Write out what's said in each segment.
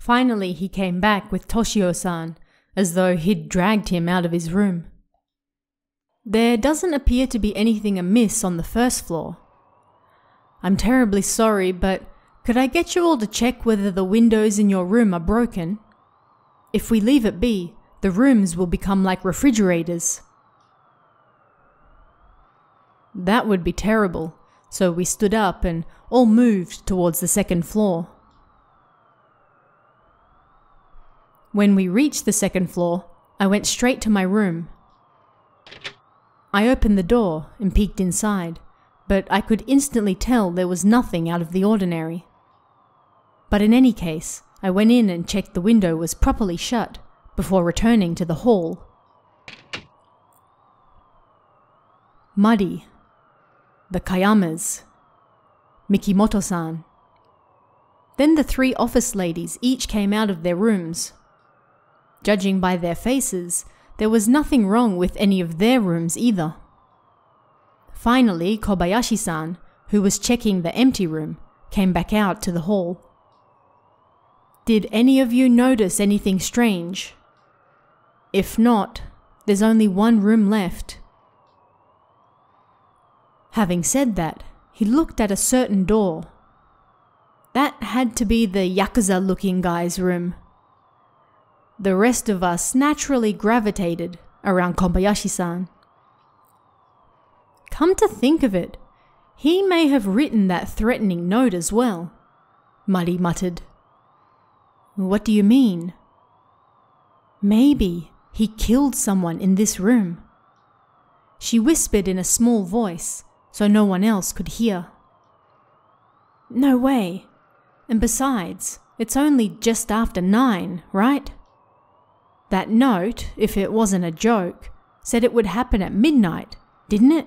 Finally, he came back with Toshio-san, as though he'd dragged him out of his room. There doesn't appear to be anything amiss on the first floor. I'm terribly sorry, but could I get you all to check whether the windows in your room are broken? If we leave it be, the rooms will become like refrigerators. That would be terrible, so we stood up and all moved towards the second floor. When we reached the second floor, I went straight to my room. I opened the door and peeked inside, but I could instantly tell there was nothing out of the ordinary. But in any case, I went in and checked the window was properly shut before returning to the hall. Muddy. The Kayamas. Mikimoto-san. Then the 3 office ladies each came out of their rooms. Judging by their faces, there was nothing wrong with any of their rooms either. Finally, Kobayashi-san, who was checking the empty room, came back out to the hall. Did any of you notice anything strange? If not, there's only one room left. Having said that, he looked at a certain door. That had to be the Yakuza-looking guy's room. The rest of us naturally gravitated around Kobayashi-san. Come to think of it, he may have written that threatening note as well, Muddy muttered. What do you mean? Maybe he killed someone in this room. She whispered in a small voice, so no one else could hear. No way. And besides, it's only just after 9, right? That note, if it wasn't a joke, said it would happen at midnight, didn't it?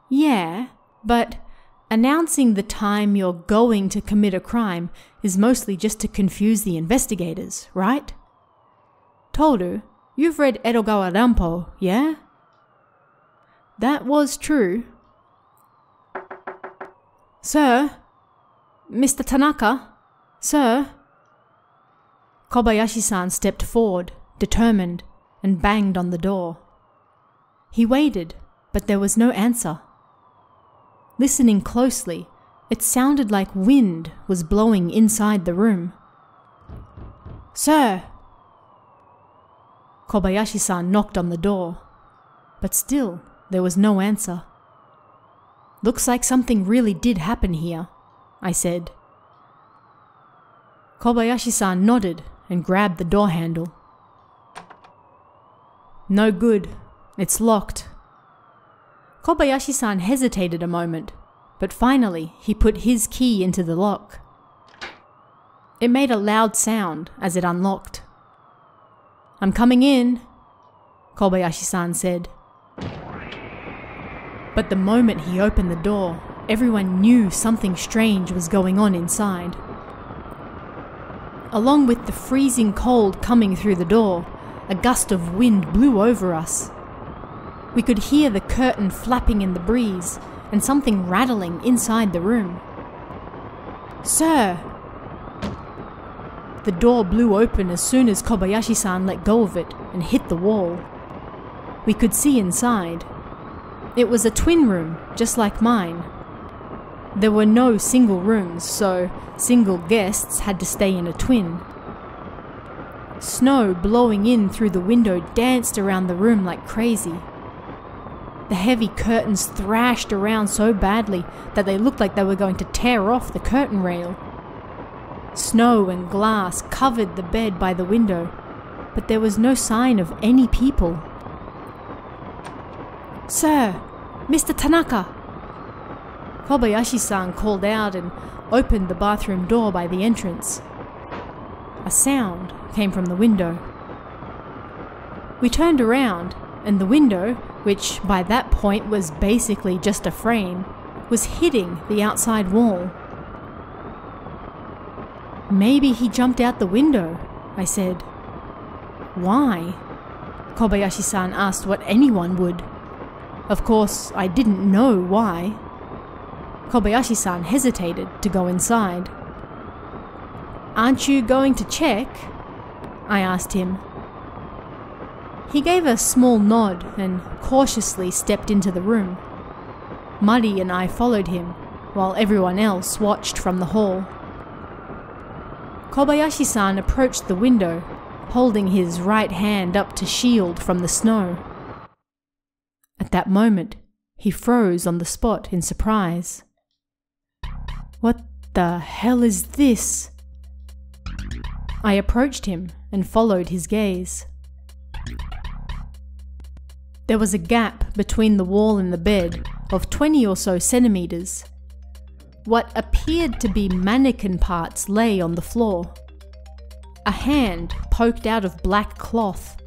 Yeah, but announcing the time you're going to commit a crime is mostly just to confuse the investigators, right? Toru, you've read Edogawa Rampo, yeah? That was true. Sir? Mr. Tanaka? Sir? Kobayashi-san stepped forward, determined, and banged on the door. He waited, but there was no answer. Listening closely, it sounded like wind was blowing inside the room. Sir! Kobayashi-san knocked on the door, but still there was no answer. Looks like something really did happen here, I said. Kobayashi-san nodded and grabbed the door handle. No good, it's locked. Kobayashi-san hesitated a moment, but finally he put his key into the lock. It made a loud sound as it unlocked. I'm coming in, Kobayashi-san said. But the moment he opened the door, everyone knew something strange was going on inside. Along with the freezing cold coming through the door, a gust of wind blew over us. We could hear the curtain flapping in the breeze and something rattling inside the room. Sir! The door blew open as soon as Kobayashi-san let go of it and hit the wall. We could see inside. It was a twin room, just like mine. There were no single rooms, so single guests had to stay in a twin. Snow blowing in through the window danced around the room like crazy. The heavy curtains thrashed around so badly that they looked like they were going to tear off the curtain rail. Snow and glass covered the bed by the window, but there was no sign of any people. Sir! Mr. Tanaka! Kobayashi-san called out and opened the bathroom door by the entrance. A sound came from the window. We turned around, and the window, which by that point was basically just a frame, was hitting the outside wall. Maybe he jumped out the window, I said. Why? Kobayashi-san asked what anyone would. Of course, I didn't know why. Kobayashi-san hesitated to go inside. "Aren't you going to check?" I asked him. He gave a small nod and cautiously stepped into the room. Muddy and I followed him, while everyone else watched from the hall. Kobayashi-san approached the window, holding his right hand up to shield from the snow. At that moment, he froze on the spot in surprise. "What the hell is this?" I approached him and followed his gaze. There was a gap between the wall and the bed of 20 or so centimeters. What appeared to be mannequin parts lay on the floor. A hand poked out of black cloth.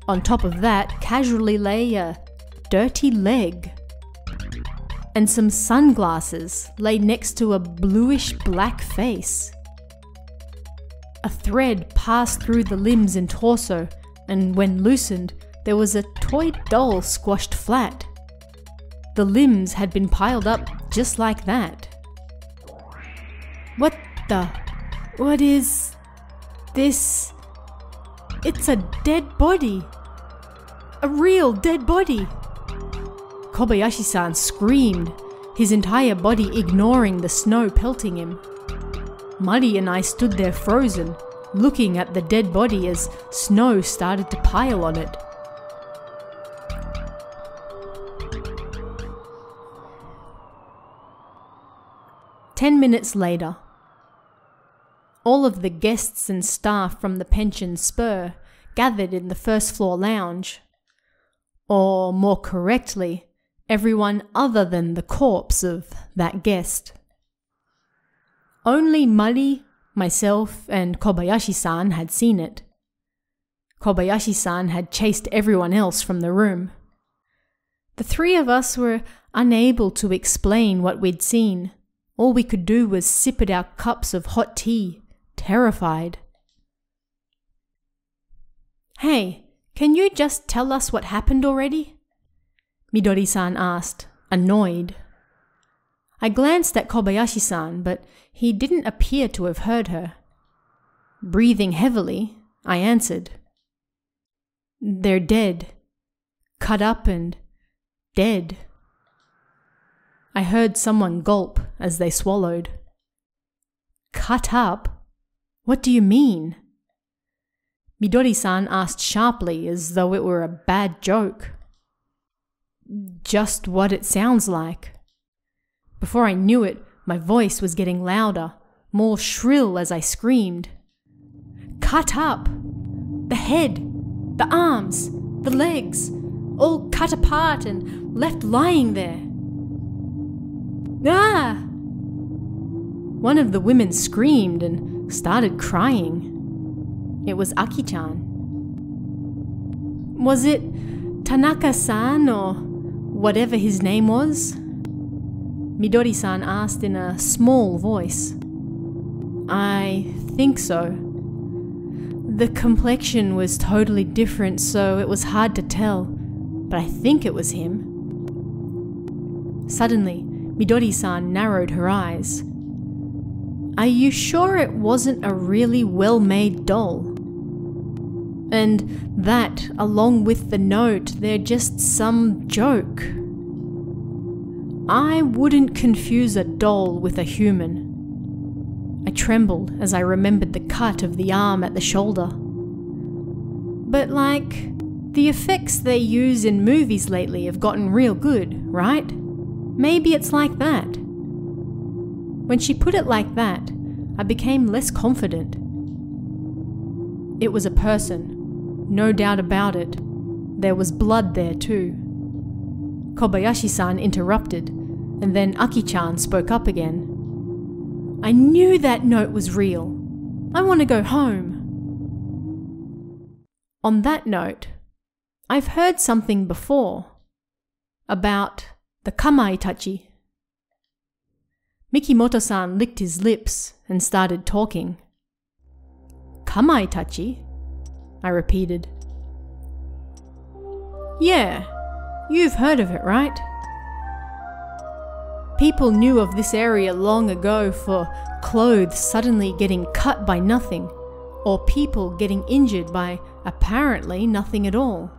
On top of that casually lay a dirty leg. And some sunglasses lay next to a bluish-black face. A thread passed through the limbs and torso, and when loosened, there was a toy doll squashed flat. The limbs had been piled up just like that. What is this? It's a dead body. A real dead body. Kobayashi-san screamed, his entire body ignoring the snow pelting him. Muddy and I stood there frozen, looking at the dead body as snow started to pile on it. "10 minutes later. All of the guests and staff from the pension spur gathered in the first floor lounge. Or more correctly, everyone other than the corpse of that guest. Only Muddy, myself, and Kobayashi-san had seen it. Kobayashi-san had chased everyone else from the room. The three of us were unable to explain what we'd seen. All we could do was sip at our cups of hot tea, terrified. "Hey, can you just tell us what happened already?" Midori-san asked, annoyed. I glanced at Kobayashi-san, but he didn't appear to have heard her. Breathing heavily, I answered. "They're dead. Cut up and dead." I heard someone gulp as they swallowed. "Cut up? What do you mean?" Midori-san asked sharply as though it were a bad joke. "Just what it sounds like." Before I knew it, my voice was getting louder, more shrill as I screamed. "Cut up! The head, the arms, the legs, all cut apart and left lying there." "Ah!" One of the women screamed and started crying. It was Aki-chan. "Was it Tanaka-san or whatever his name was?" Midori-san asked in a small voice. "I think so. The complexion was totally different, so it was hard to tell, but I think it was him." Suddenly, Midori-san narrowed her eyes. "Are you sure it wasn't a really well-made doll? And that, along with the note, they're just some joke? I wouldn't confuse a doll with a human." I trembled as I remembered the cut of the arm at the shoulder. "But like, the effects they use in movies lately have gotten real good, right? Maybe it's like that." When she put it like that, I became less confident. It was a person, no doubt about it. There was blood there too. Kobayashi-san interrupted, and then Aki-chan spoke up again. "I knew that note was real. I want to go home." On that note, I've heard something before about the Kamaitachi. Mikimoto-san licked his lips and started talking. "Kamaitachi?" I repeated. "Yeah, you've heard of it, right? People knew of this area long ago for clothes suddenly getting cut by nothing, or people getting injured by apparently nothing at all.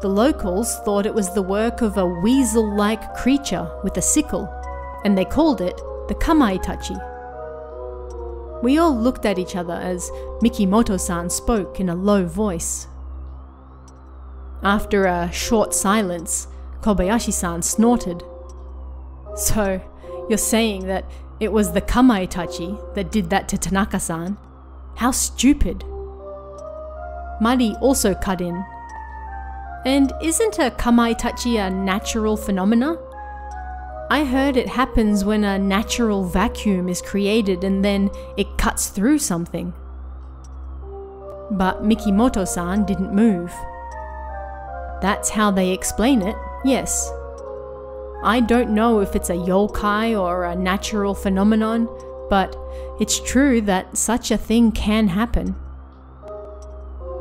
The locals thought it was the work of a weasel-like creature with a sickle, and they called it the Kamaitachi. We all looked at each other as Mikimoto-san spoke in a low voice. After a short silence, Kobayashi-san snorted. "So, you're saying that it was the Kamaitachi that did that to Tanaka-san? How stupid." Mari also cut in. "And isn't a Kamaitachi a natural phenomena? I heard it happens when a natural vacuum is created and then it cuts through something." But Mikimoto-san didn't move. "That's how they explain it, yes. I don't know if it's a yokai or a natural phenomenon, but it's true that such a thing can happen.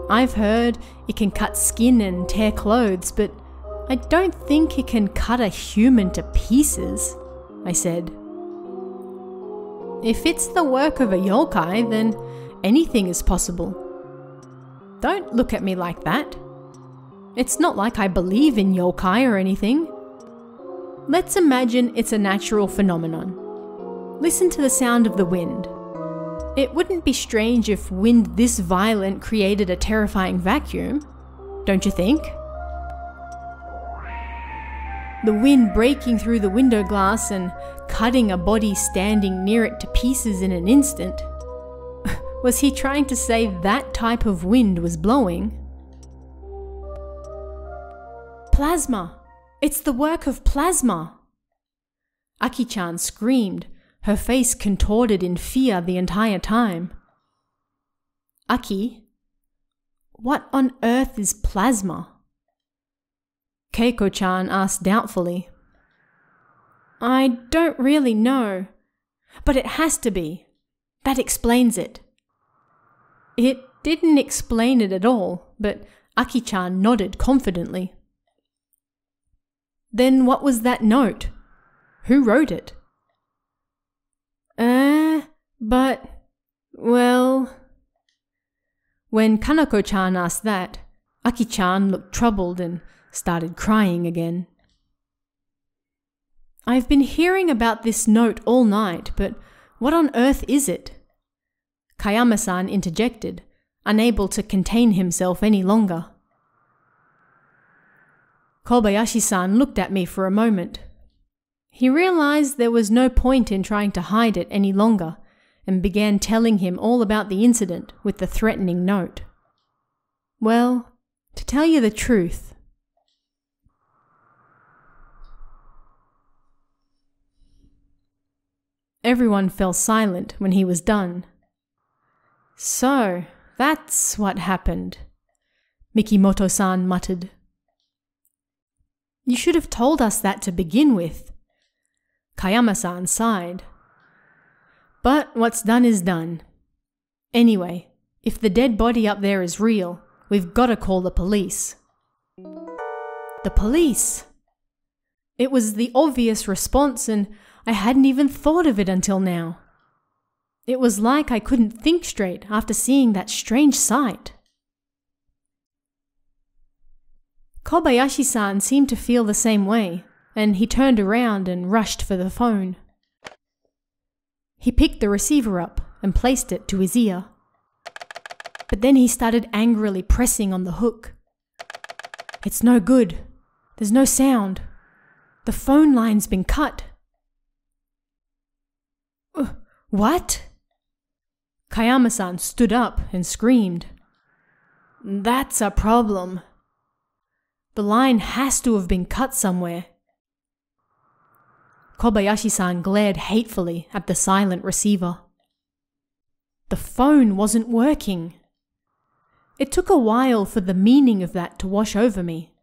I've heard it can cut skin and tear clothes, but I don't think it can cut a human to pieces," I said. "If it's the work of a yokai, then anything is possible. Don't look at me like that. It's not like I believe in yokai or anything. Let's imagine it's a natural phenomenon. Listen to the sound of the wind. It wouldn't be strange if wind this violent created a terrifying vacuum, don't you think? The wind breaking through the window glass and cutting a body standing near it to pieces in an instant. Was he trying to say that type of wind was blowing?" "Plasma! It's the work of plasma!" Aki-chan screamed, her face contorted in fear the entire time. "Aki, what on earth is plasma?" Keiko-chan asked doubtfully. "I don't really know, but it has to be. That explains it." It didn't explain it at all, but Aki-chan nodded confidently. "Then what was that note? Who wrote it?" Well... When Kanako-chan asked that, Aki-chan looked troubled and started crying again. "I've been hearing about this note all night, but what on earth is it?" Kayama-san interjected, unable to contain himself any longer. Kobayashi-san looked at me for a moment. He realized there was no point in trying to hide it any longer and began telling him all about the incident with the threatening note. "Well, to tell you the truth..." Everyone fell silent when he was done. "So, that's what happened," Mikimoto-san muttered. "You should have told us that to begin with." Kayama-san sighed. "But what's done is done. Anyway, if the dead body up there is real, we've got to call the police." The police! It was the obvious response, and I hadn't even thought of it until now. It was like I couldn't think straight after seeing that strange sight. Kobayashi-san seemed to feel the same way, and he turned around and rushed for the phone. He picked the receiver up and placed it to his ear. But then he started angrily pressing on the hook. "It's no good. There's no sound. The phone line's been cut." What? Kayama-san stood up and screamed. "That's a problem. The line has to have been cut somewhere." Kobayashi-san glared hatefully at the silent receiver. The phone wasn't working. It took a while for the meaning of that to wash over me.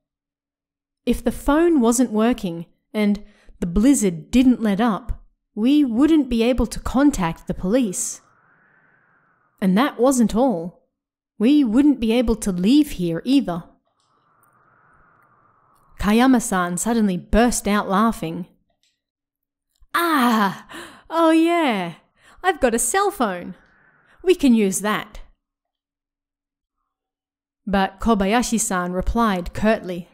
If the phone wasn't working and the blizzard didn't let up, we wouldn't be able to contact the police. And that wasn't all. We wouldn't be able to leave here either. Kayama-san suddenly burst out laughing. Ah! Oh yeah! I've got a cell phone. We can use that. But Kobayashi-san replied curtly.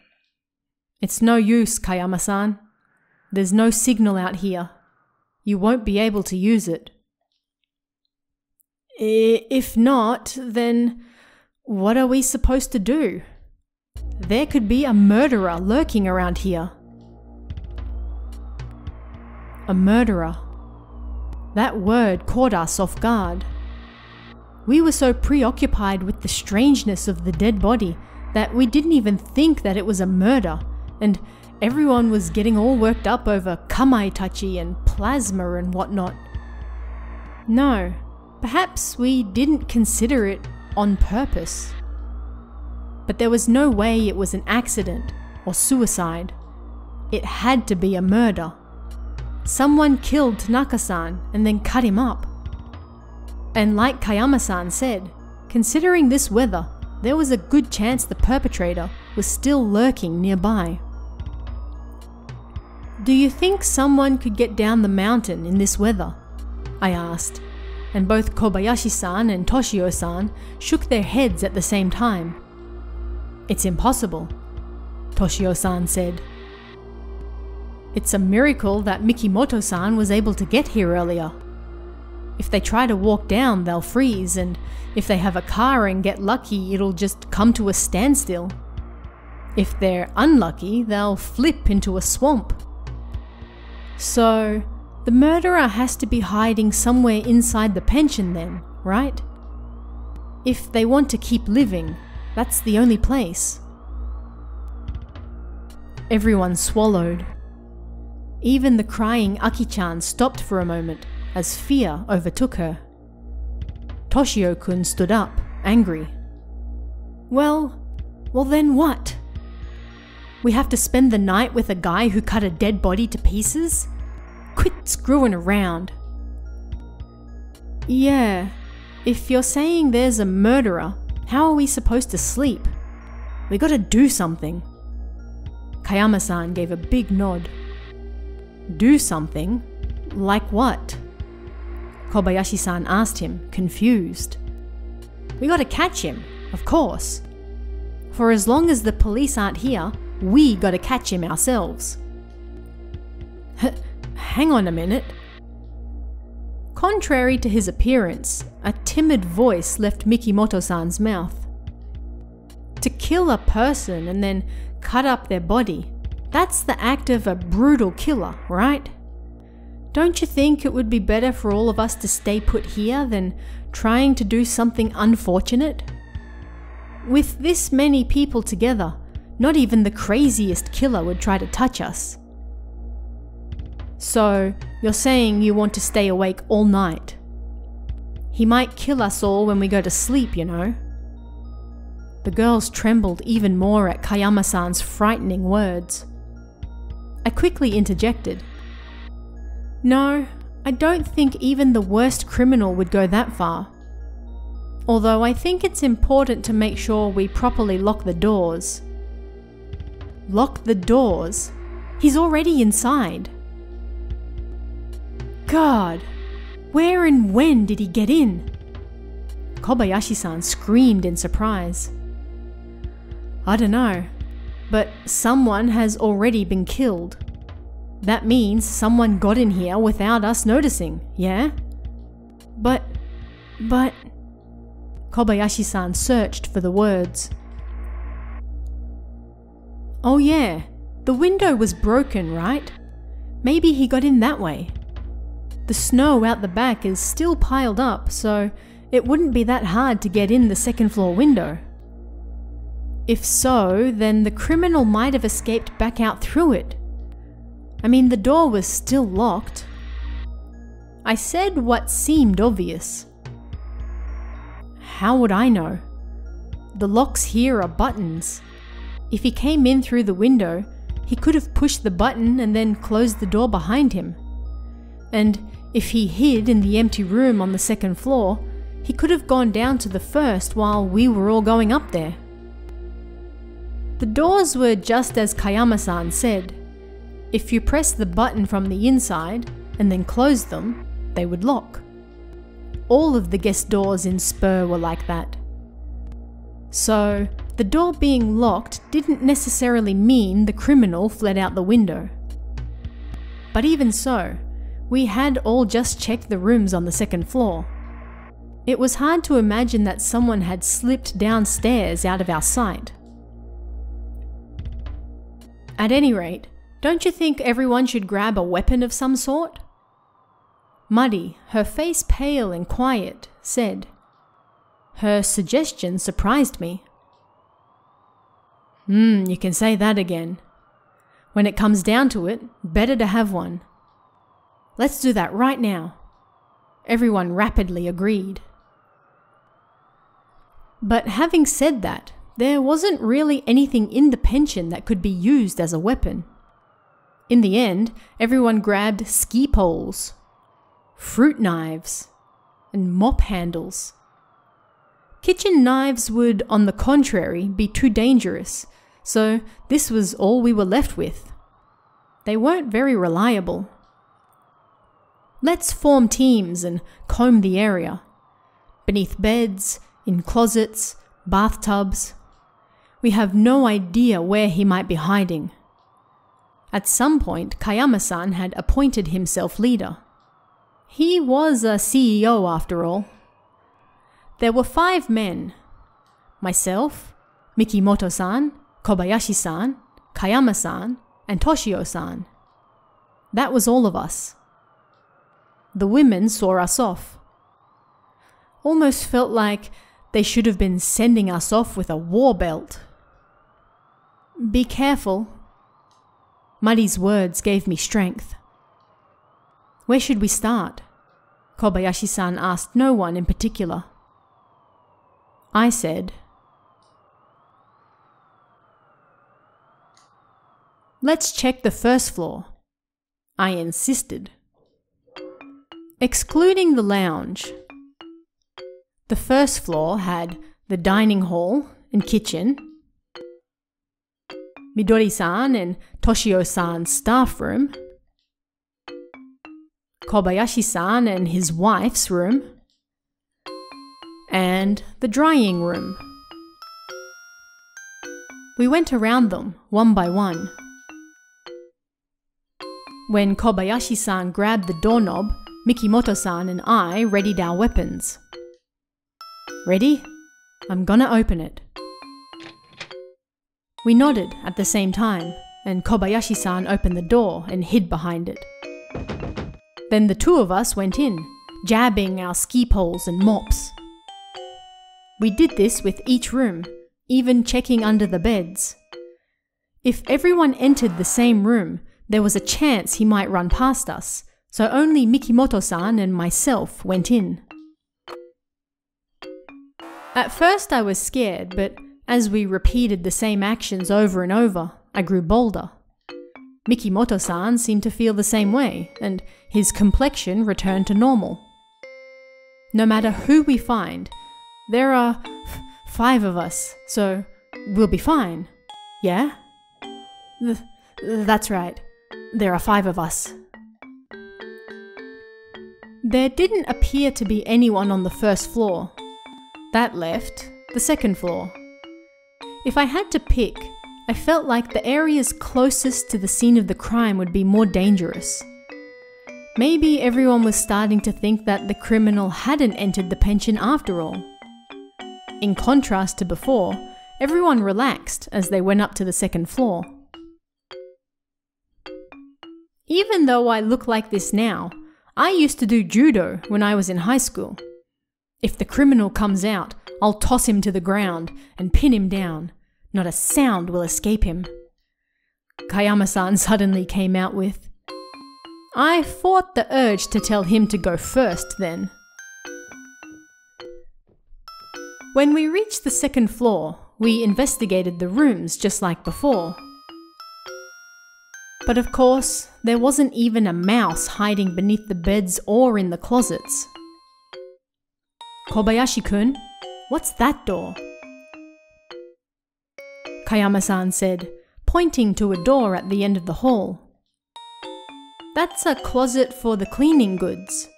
It's no use, Kayama-san. There's no signal out here. You won't be able to use it. If not, then what are we supposed to do? There could be a murderer lurking around here. A murderer. That word caught us off guard. We were so preoccupied with the strangeness of the dead body that we didn't even think that it was a murder, and everyone was getting all worked up over Kamaitachi and plasma and whatnot. No, perhaps we didn't consider it on purpose. But there was no way it was an accident or suicide. It had to be a murder. Someone killed Tanaka-san and then cut him up. And like Kayama-san said, considering this weather, there was a good chance the perpetrator was still lurking nearby. Do you think someone could get down the mountain in this weather? I asked, and both Kobayashi-san and Toshio-san shook their heads at the same time. It's impossible, Toshio-san said. It's a miracle that Mikimoto-san was able to get here earlier. If they try to walk down, they'll freeze, and if they have a car and get lucky, it'll just come to a standstill. If they're unlucky, they'll flip into a swamp. So, the murderer has to be hiding somewhere inside the pension then, right? If they want to keep living, that's the only place. Everyone swallowed. Even the crying Aki-chan stopped for a moment as fear overtook her. Toshio-kun stood up, angry. Well then what? We have to spend the night with a guy who cut a dead body to pieces? Quit screwing around. Yeah, if you're saying there's a murderer, how are we supposed to sleep? We gotta do something. Kayama-san gave a big nod. Do something? Like what? Kobayashi-san asked him, confused. We gotta catch him, of course. For as long as the police aren't here, we gotta catch him ourselves. Hang on a minute. Contrary to his appearance, a timid voice left Mikimoto-san's mouth. To kill a person and then cut up their body, that's the act of a brutal killer, right? Don't you think it would be better for all of us to stay put here than trying to do something unfortunate? With this many people together, not even the craziest killer would try to touch us. So, you're saying you want to stay awake all night? He might kill us all when we go to sleep, you know. The girls trembled even more at Kayama-san's frightening words. I quickly interjected. No, I don't think even the worst criminal would go that far. Although I think it's important to make sure we properly lock the doors. Lock the doors? He's already inside. God, where and when did he get in? Kobayashi-san screamed in surprise. I don't know, but someone has already been killed. That means someone got in here without us noticing, yeah? But... Kobayashi-san searched for the words. Oh yeah, the window was broken, right? Maybe he got in that way. The snow out the back is still piled up, so it wouldn't be that hard to get in the second floor window. If so, then the criminal might have escaped back out through it. I mean, the door was still locked. I said what seemed obvious. How would I know? The locks here are buttons. If he came in through the window, he could have pushed the button and then closed the door behind him. And if he hid in the empty room on the second floor, he could have gone down to the first while we were all going up there. The doors were just as Kayama-san said. If you press the button from the inside, and then closed them, they would lock. All of the guest doors in Spur were like that. So, the door being locked didn't necessarily mean the criminal fled out the window. But even so, we had all just checked the rooms on the second floor. It was hard to imagine that someone had slipped downstairs out of our sight. At any rate, don't you think everyone should grab a weapon of some sort? Muddy, her face pale and quiet, said. Her suggestion surprised me. You can say that again. When it comes down to it, better to have one. Let's do that right now. Everyone rapidly agreed. But having said that, there wasn't really anything in the pension that could be used as a weapon. In the end, everyone grabbed ski poles, fruit knives, and mop handles. Kitchen knives would, on the contrary, be too dangerous, so this was all we were left with. They weren't very reliable. Let's form teams and comb the area. Beneath beds, in closets, bathtubs. We have no idea where he might be hiding. At some point, Kayama-san had appointed himself leader. He was a CEO after all. There were 5 men. Myself, Mikimoto-san, Kobayashi-san, Kayama-san, and Toshio-san. That was all of us. The women saw us off. Almost felt like they should have been sending us off with a war belt. Be careful. Muddy's words gave me strength. Where should we start? Kobayashi-san asked no one in particular. I said, let's check the first floor. I insisted. Excluding the lounge, the first floor had the dining hall and kitchen, Midori-san and Toshio-san's staff room, Kobayashi-san and his wife's room, and the drying room. We went around them one by one. When Kobayashi-san grabbed the doorknob, Mikimoto-san and I readied our weapons. Ready? I'm gonna open it. We nodded at the same time, and Kobayashi-san opened the door and hid behind it. Then the 2 of us went in, jabbing our ski poles and mops. We did this with each room, even checking under the beds. If everyone entered the same room, there was a chance he might run past us, so only Mikimoto-san and myself went in. At first I was scared, but as we repeated the same actions over and over, I grew bolder. Mikimoto-san seemed to feel the same way, and his complexion returned to normal. No matter who we find, there are 5 of us, so we'll be fine. Yeah? That's right. There are 5 of us. There didn't appear to be anyone on the first floor. That left the second floor. If I had to pick, I felt like the areas closest to the scene of the crime would be more dangerous. Maybe everyone was starting to think that the criminal hadn't entered the pension after all. In contrast to before, everyone relaxed as they went up to the second floor. Even though I look like this now, I used to do judo when I was in high school. If the criminal comes out, I'll toss him to the ground and pin him down. Not a sound will escape him. Kayama-san suddenly came out with, I fought the urge to tell him to go first then. When we reached the second floor, we investigated the rooms just like before. But of course, there wasn't even a mouse hiding beneath the beds or in the closets. Kobayashi-kun, what's that door? Kayama-san said, pointing to a door at the end of the hall. That's a closet for the cleaning goods.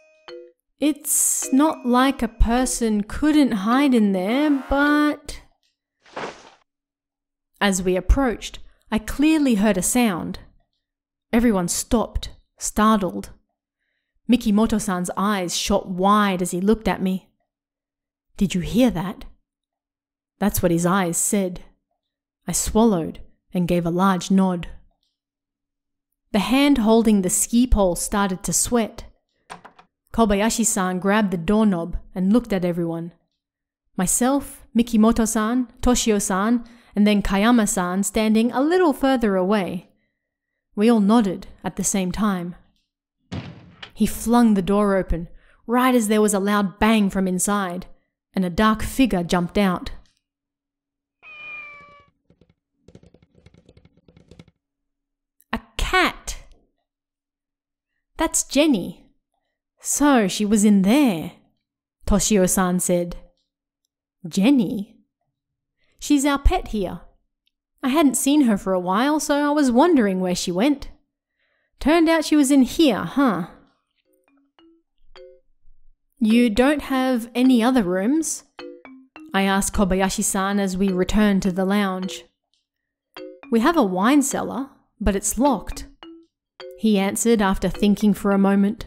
It's not like a person couldn't hide in there, but... As we approached, I clearly heard a sound. Everyone stopped, startled. Mikimoto-san's eyes shot wide as he looked at me. "Did you hear that?" That's what his eyes said. I swallowed and gave a large nod. The hand holding the ski pole started to sweat. Kobayashi-san grabbed the doorknob and looked at everyone. Myself, Mikimoto-san, Toshio-san, and then Kayama-san standing a little further away. We all nodded at the same time. He flung the door open, right as there was a loud bang from inside, and a dark figure jumped out. A cat! That's Jenny. So she was in there, Toshio-san said. Jenny? She's our pet here. I hadn't seen her for a while, so I was wondering where she went. Turned out she was in here, huh? You don't have any other rooms? I asked Kobayashi-san as we returned to the lounge. We have a wine cellar, but it's locked, he answered after thinking for a moment.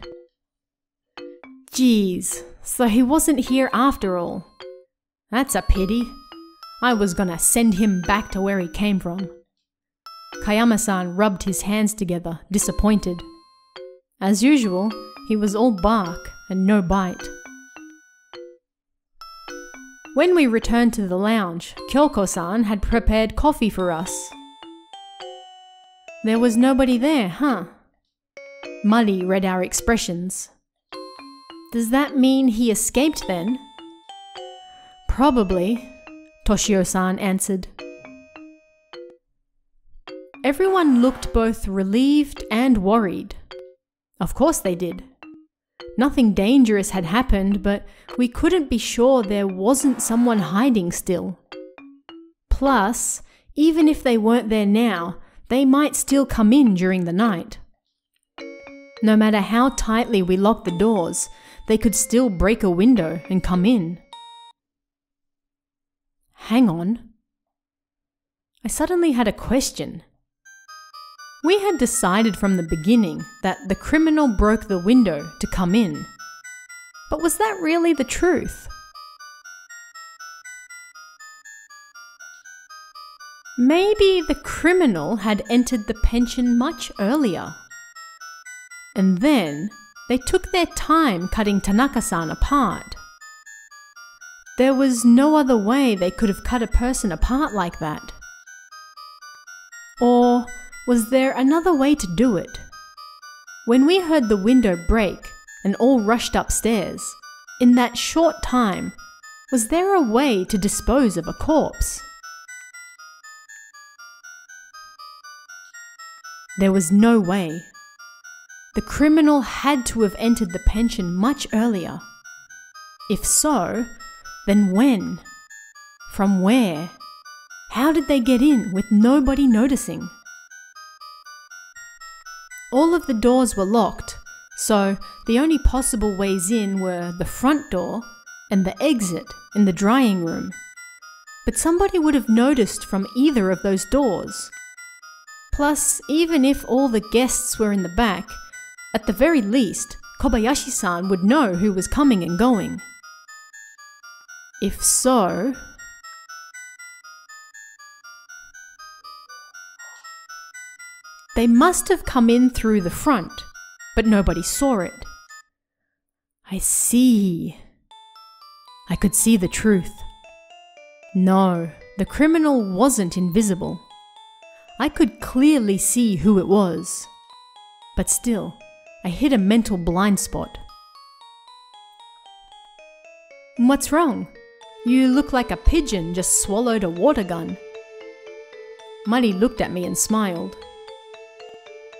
Geez, so he wasn't here after all. That's a pity. I was gonna send him back to where he came from. Kayama-san rubbed his hands together, disappointed. As usual, he was all bark and no bite. When we returned to the lounge, Kyoko-san had prepared coffee for us. There was nobody there, huh? Muddy read our expressions. Does that mean he escaped then? Probably, Toshio-san answered. Everyone looked both relieved and worried. Of course they did. Nothing dangerous had happened, but we couldn't be sure there wasn't someone hiding still. Plus, even if they weren't there now, they might still come in during the night. No matter how tightly we locked the doors, they could still break a window and come in. Hang on. I suddenly had a question. We had decided from the beginning that the criminal broke the window to come in. But was that really the truth? Maybe the criminal had entered the pension much earlier. And then they took their time cutting Tanaka-san apart. There was no other way they could have cut a person apart like that. Or was there another way to do it? When we heard the window break and all rushed upstairs, in that short time, was there a way to dispose of a corpse? There was no way. The criminal had to have entered the pension much earlier. If so, then when? From where? How did they get in with nobody noticing? All of the doors were locked, so the only possible ways in were the front door and the exit in the drying room. But somebody would have noticed from either of those doors. Plus, even if all the guests were in the back, at the very least, Kobayashi-san would know who was coming and going. If so... They must have come in through the front, but nobody saw it. I see. I could see the truth. No, the criminal wasn't invisible. I could clearly see who it was. But still, I hit a mental blind spot. What's wrong? You look like a pigeon just swallowed a water gun. Muddy looked at me and smiled.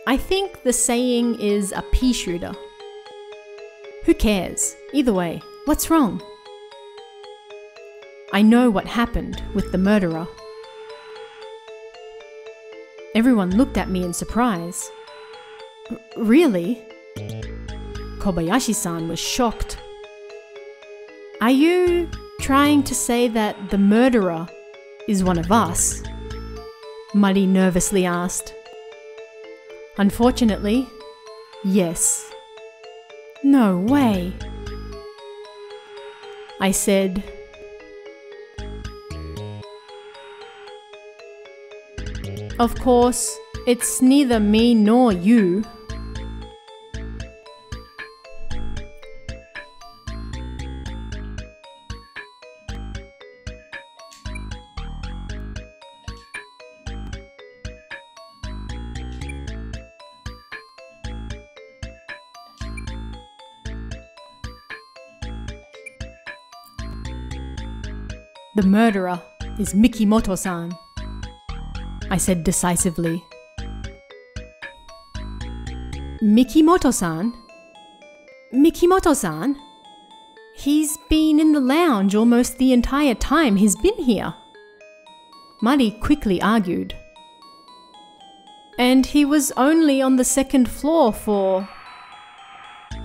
I think the saying is a pea shooter. Who cares? Either way, what's wrong? I know what happened with the murderer. Everyone looked at me in surprise. Really? Kobayashi-san was shocked. Are you trying to say that the murderer is one of us? Muddy nervously asked. Unfortunately, yes. No way. I said, of course, it's neither me nor you. The murderer is Mikimoto-san, I said decisively. Mikimoto-san? Mikimoto-san? He's been in the lounge almost the entire time he's been here. Muddy quickly argued. And he was only on the second floor for...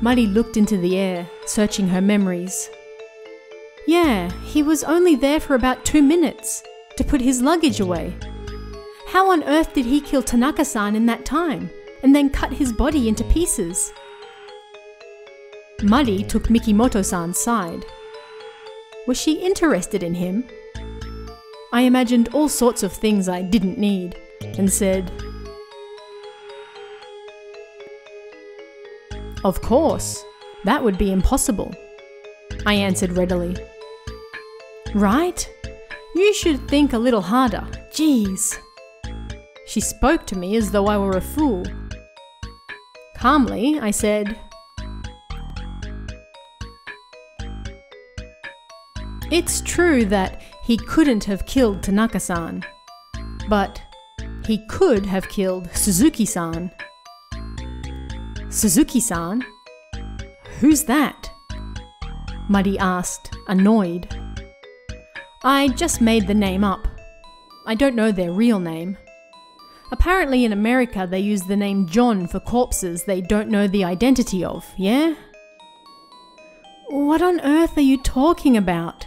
Muddy looked into the air, searching her memories. Yeah, he was only there for about 2 minutes, to put his luggage away. How on earth did he kill Tanaka-san in that time, and then cut his body into pieces? Muddy took Mikimoto-san's side. Was she interested in him? I imagined all sorts of things I didn't need, and said, of course, that would be impossible, I answered readily. Right? You should think a little harder. Jeez. She spoke to me as though I were a fool. Calmly, I said, it's true that he couldn't have killed Tanaka-san, but he could have killed Suzuki-san. Suzuki-san? Who's that? Muddy asked, annoyed. I just made the name up. I don't know their real name. Apparently in America they use the name John for corpses they don't know the identity of, yeah? What on earth are you talking about?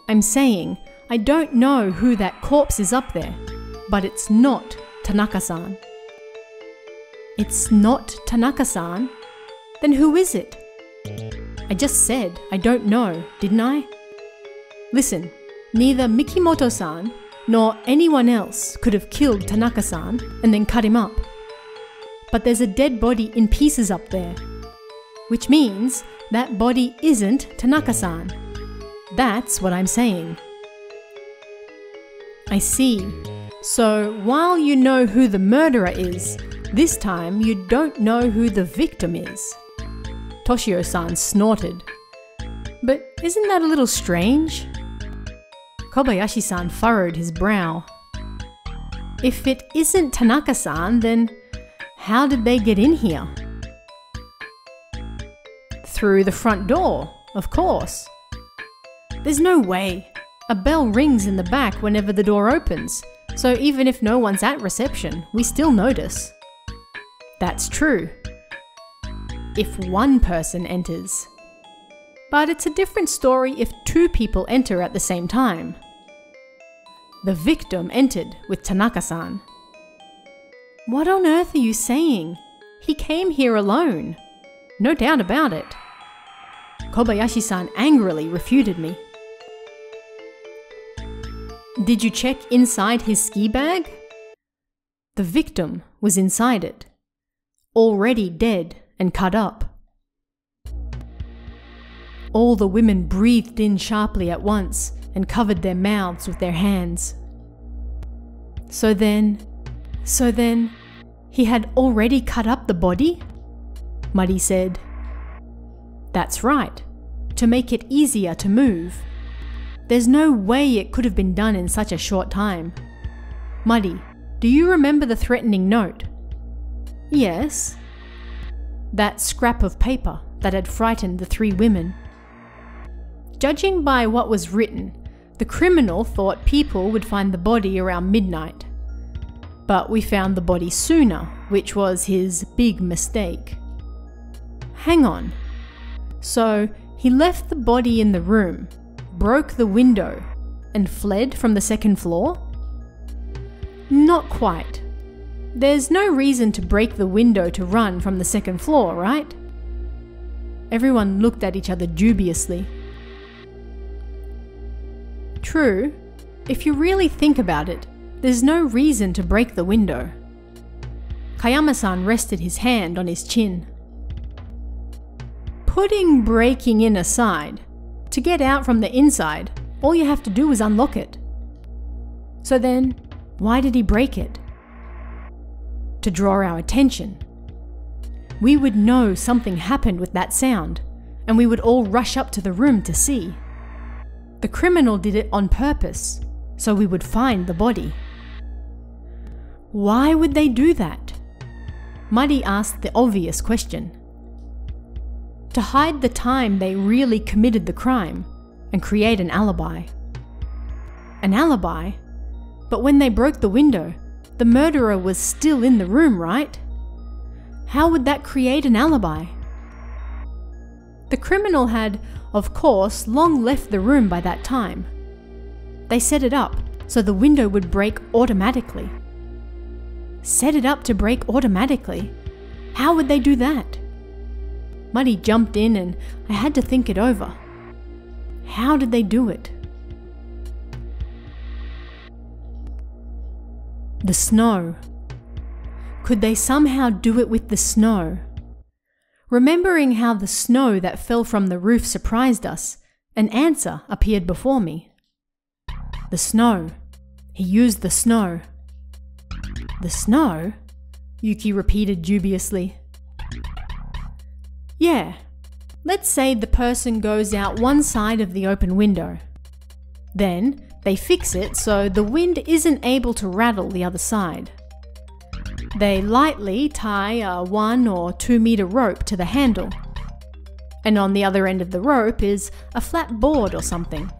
I'm saying I don't know who that corpse is up there, but it's not Tanaka-san. It's not Tanaka-san? Then who is it? I just said I don't know, didn't I? Listen, neither Mikimoto-san nor anyone else could have killed Tanaka-san and then cut him up. But there's a dead body in pieces up there, which means that body isn't Tanaka-san. That's what I'm saying. I see. So while you know who the murderer is, this time you don't know who the victim is. Toshio-san snorted. But isn't that a little strange? Kobayashi-san furrowed his brow. If it isn't Tanaka-san, then how did they get in here? Through the front door, of course. There's no way. A bell rings in the back whenever the door opens, so even if no one's at reception, we still notice. That's true. If one person enters. But it's a different story if 2 people enter at the same time. The victim entered with Tanaka-san. What on earth are you saying? He came here alone. No doubt about it. Kobayashi-san angrily refuted me. Did you check inside his ski bag? The victim was inside it, already dead and cut up. All the women breathed in sharply at once and covered their mouths with their hands. So then, he had already cut up the body? Muddy said. That's right, to make it easier to move. There's no way it could have been done in such a short time. Muddy, do you remember the threatening note? Yes. That scrap of paper that had frightened the 3 women. Judging by what was written, the criminal thought people would find the body around midnight. But we found the body sooner, which was his big mistake. Hang on. So he left the body in the room, broke the window, and fled from the second floor? Not quite. There's no reason to break the window to run from the second floor, right? Everyone looked at each other dubiously. True. If you really think about it, there's no reason to break the window. Kayama-san rested his hand on his chin. Putting breaking in aside, to get out from the inside, all you have to do is unlock it. So then, why did he break it? To draw our attention. We would know something happened with that sound, and we would all rush up to the room to see. The criminal did it on purpose, so we would find the body. Why would they do that? Muddy asked the obvious question. To hide the time they really committed the crime and create an alibi. An alibi? But when they broke the window, the murderer was still in the room, right? How would that create an alibi? The criminal had, of course, long left the room by that time. They set it up so the window would break automatically. Set it up to break automatically? How would they do that? Muddy jumped in and I had to think it over. How did they do it? The snow. Could they somehow do it with the snow? Remembering how the snow that fell from the roof surprised us, an answer appeared before me. The snow. He used the snow. The snow? Yuki repeated dubiously. Yeah. Let's say the person goes out one side of the open window. Then they fix it so the wind isn't able to rattle the other side. They lightly tie a 1 or 2 meter rope to the handle. And on the other end of the rope is a flat board or something.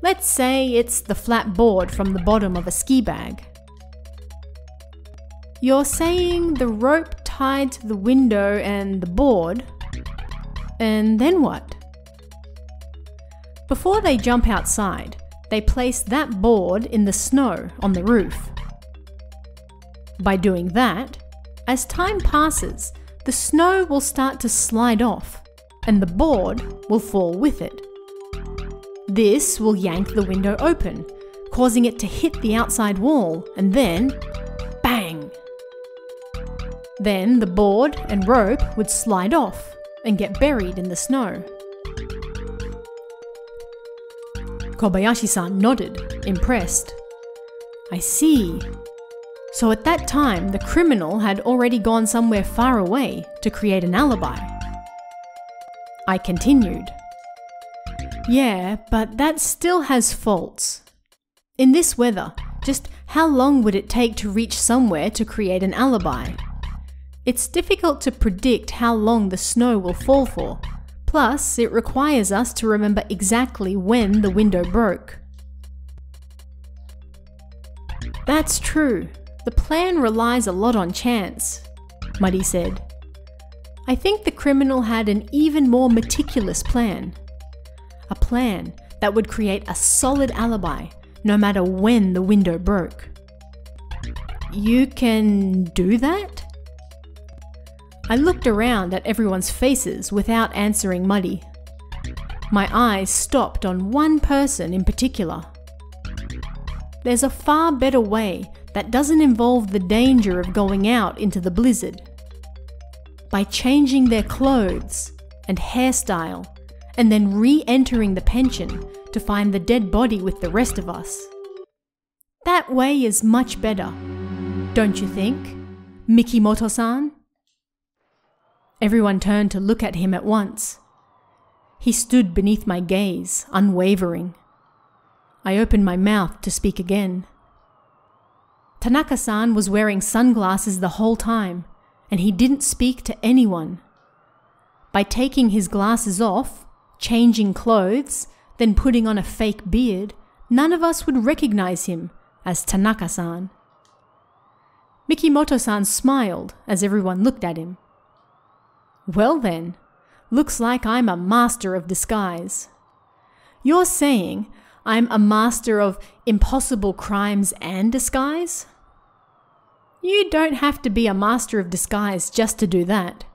Let's say it's the flat board from the bottom of a ski bag. You're saying the rope tied to the window and the board? And then what? Before they jump outside, they place that board in the snow on the roof. By doing that, as time passes, the snow will start to slide off, and the board will fall with it. This will yank the window open, causing it to hit the outside wall, and then, bang! Then the board and rope would slide off and get buried in the snow. Kobayashi-san nodded, impressed. I see. So at that time, the criminal had already gone somewhere far away to create an alibi. I continued. Yeah, but that still has faults. In this weather, just how long would it take to reach somewhere to create an alibi? It's difficult to predict how long the snow will fall for. Plus, it requires us to remember exactly when the window broke. That's true. The plan relies a lot on chance, Muddy said. I think the criminal had an even more meticulous plan. A plan that would create a solid alibi, no matter when the window broke. You can do that? I looked around at everyone's faces without answering Muddy. My eyes stopped on one person in particular. There's a far better way that doesn't involve the danger of going out into the blizzard. By changing their clothes and hairstyle, and then re-entering the pension to find the dead body with the rest of us. That way is much better, don't you think, Mikimoto-san? Everyone turned to look at him at once. He stood beneath my gaze, unwavering. I opened my mouth to speak again. Tanaka-san was wearing sunglasses the whole time, and he didn't speak to anyone. By taking his glasses off, changing clothes, then putting on a fake beard, none of us would recognize him as Tanaka-san. Mikimoto-san smiled as everyone looked at him. Well then, looks like I'm a master of disguise. You're saying I'm a master of impossible crimes and disguise? You don't have to be a master of disguise just to do that.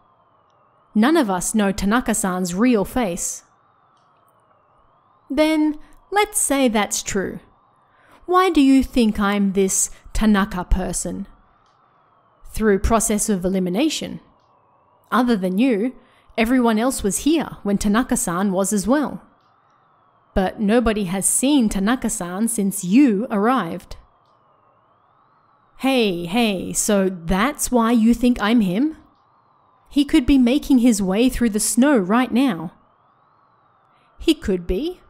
None of us know Tanaka-san's real face. Then, let's say that's true. Why do you think I'm this Tanaka person? Through process of elimination. Other than you, everyone else was here when Tanaka-san was as well. But nobody has seen Tanaka-san since you arrived. Hey, so that's why you think I'm him? He could be making his way through the snow right now. He could be.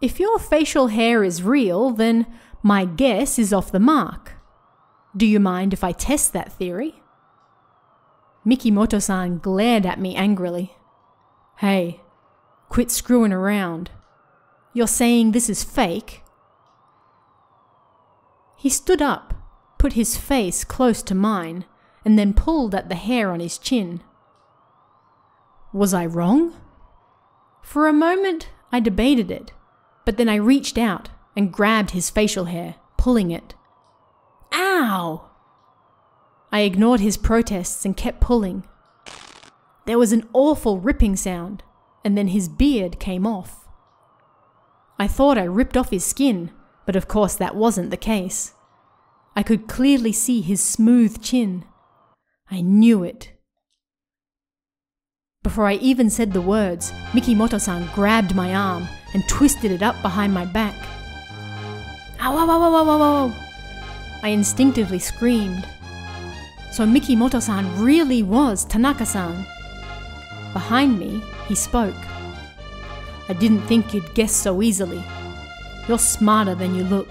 If your facial hair is real, then my guess is off the mark. Do you mind if I test that theory? Mikimoto-san glared at me angrily. Hey, quit screwing around. You're saying this is fake? He stood up, put his face close to mine, and then pulled at the hair on his chin. Was I wrong? For a moment, I debated it, but then I reached out and grabbed his facial hair, pulling it. Ow! I ignored his protests and kept pulling. There was an awful ripping sound, and then his beard came off. I thought I ripped off his skin, but of course that wasn't the case. I could clearly see his smooth chin. I knew it. Before I even said the words, Mikimoto-san grabbed my arm and twisted it up behind my back. Ow, ow, ow, ow, ow, ow, ow. I instinctively screamed. So Mikimoto-san really was Tanaka-san. Behind me, he spoke. I didn't think you'd guess so easily. You're smarter than you look.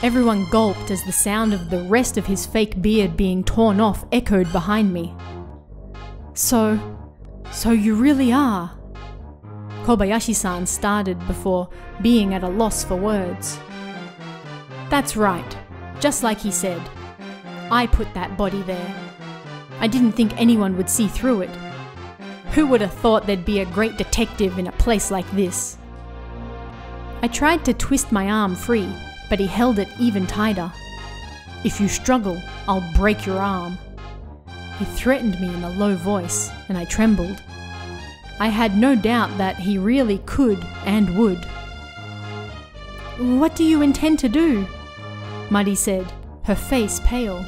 Everyone gulped as the sound of the rest of his fake beard being torn off echoed behind me. So you really are? Kobayashi-san started before being at a loss for words. That's right, just like he said. I put that body there. I didn't think anyone would see through it. Who would have thought there'd be a great detective in a place like this? I tried to twist my arm free, but he held it even tighter. If you struggle, I'll break your arm. He threatened me in a low voice, and I trembled. I had no doubt that he really could and would. What do you intend to do? Mari said, her face pale.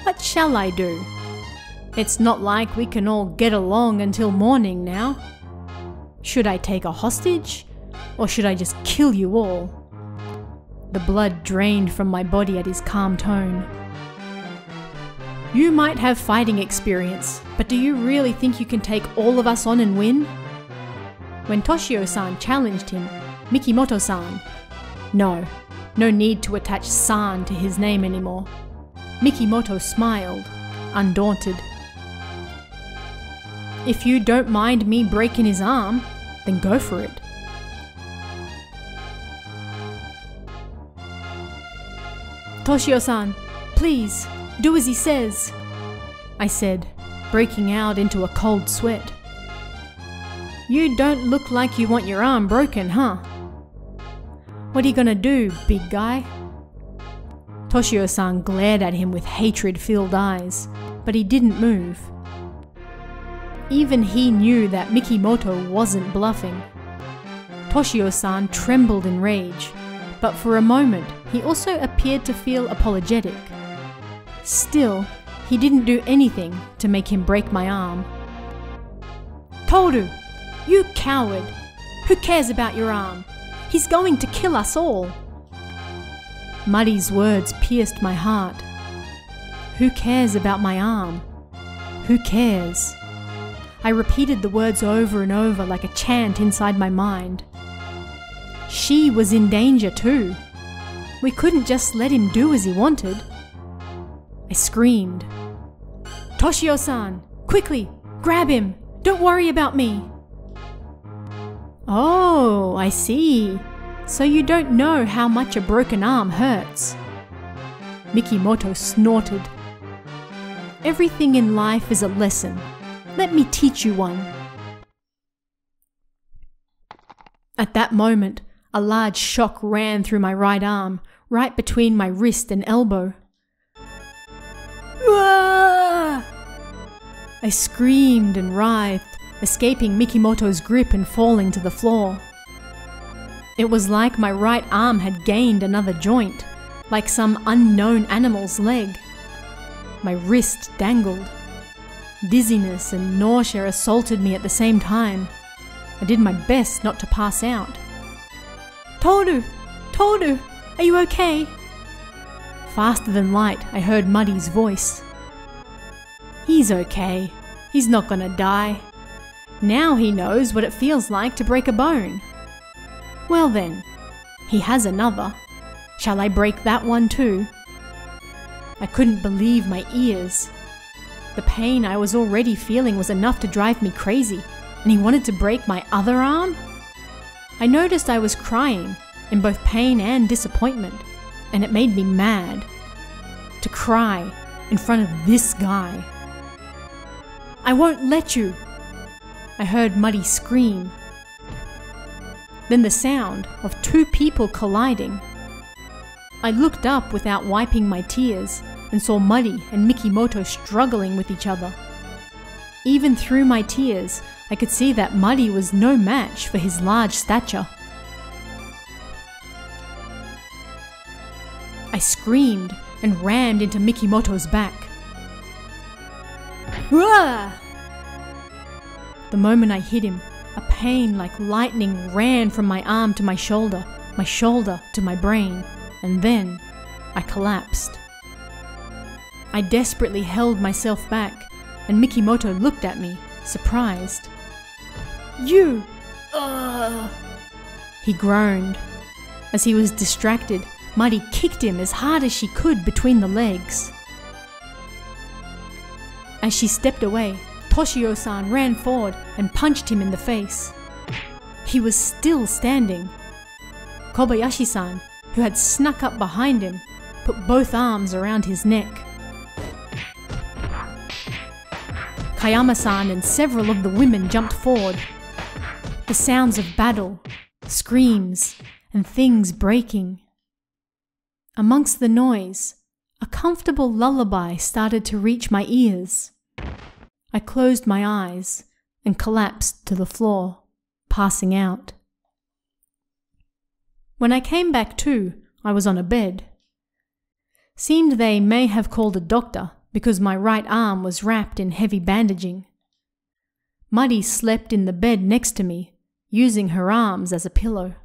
What shall I do? It's not like we can all get along until morning now. Should I take a hostage? Or should I just kill you all? The blood drained from my body at his calm tone. You might have fighting experience, but do you really think you can take all of us on and win? When Toshio-san challenged him, Mikimoto-san, no need to attach san to his name anymore. Mikimoto smiled, undaunted. If you don't mind me breaking his arm, then go for it. Toshio-san, please, do as he says, I said, breaking out into a cold sweat. You don't look like you want your arm broken, huh? What are you gonna do, big guy? Toshio-san glared at him with hatred-filled eyes, but he didn't move. Even he knew that Mikimoto wasn't bluffing. Toshio-san trembled in rage, but for a moment he also appeared to feel apologetic. Still, he didn't do anything to make him break my arm. Toru, you coward! Who cares about your arm? He's going to kill us all! Mari's words pierced my heart. Who cares about my arm? Who cares? I repeated the words over and over like a chant inside my mind. She was in danger too. We couldn't just let him do as he wanted. I screamed. Toshio-san, quickly, grab him! Don't worry about me! Oh, I see. So you don't know how much a broken arm hurts. Mikimoto snorted. Everything in life is a lesson. Let me teach you one. At that moment, a large shock ran through my right arm, right between my wrist and elbow. Uah! I screamed and writhed, escaping Mikimoto's grip and falling to the floor. It was like my right arm had gained another joint, like some unknown animal's leg. My wrist dangled. Dizziness and nausea assaulted me at the same time. I did my best not to pass out. Toru! Toru! Are you okay? Faster than light, I heard Muddy's voice. He's okay. He's not gonna die. Now he knows what it feels like to break a bone. Well then, he has another. Shall I break that one too? I couldn't believe my ears. The pain I was already feeling was enough to drive me crazy, and he wanted to break my other arm? I noticed I was crying, in both pain and disappointment, and it made me mad. To cry in front of this guy. I won't let you! I heard Muddy scream. Then the sound of two people colliding. I looked up without wiping my tears and saw Muddy and Mikimoto struggling with each other. Even through my tears, I could see that Muddy was no match for his large stature. I screamed and rammed into Mikimoto's back. Uah! The moment I hit him, a pain like lightning ran from my arm to my shoulder to my brain, and then I collapsed. I desperately held myself back, and Mikimoto looked at me, surprised. You! He groaned. As he was distracted, Muddy kicked him as hard as she could between the legs. As she stepped away, Toshio-san ran forward and punched him in the face. He was still standing. Kobayashi-san, who had snuck up behind him, put both arms around his neck. Kayama-san and several of the women jumped forward. The sounds of battle, screams, and things breaking. Amongst the noise, a comfortable lullaby started to reach my ears. I closed my eyes and collapsed to the floor, passing out. When I came back to, I was on a bed. Seemed they may have called a doctor because my right arm was wrapped in heavy bandaging. Muddy slept in the bed next to me, using her arms as a pillow.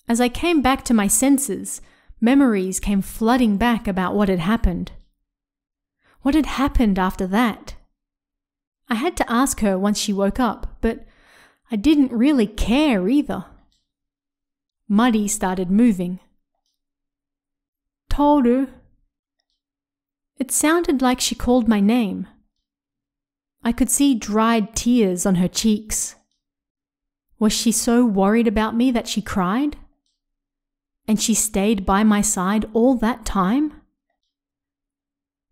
As I came back to my senses, memories came flooding back about what had happened. What had happened after that? I had to ask her once she woke up, but I didn't really care either. Muddy started moving. Toru. It sounded like she called my name. I could see dried tears on her cheeks. Was she so worried about me that she cried? And she stayed by my side all that time?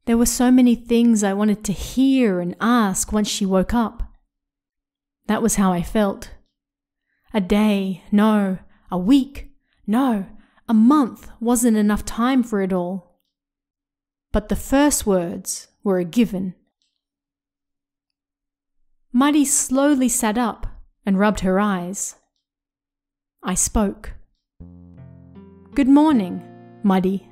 There were so many things I wanted to hear and ask once she woke up. That was how I felt. A day, no. A week, no. A month wasn't enough time for it all. But the first words were a given. Muddy slowly sat up and rubbed her eyes. I spoke. Good morning, Muddy.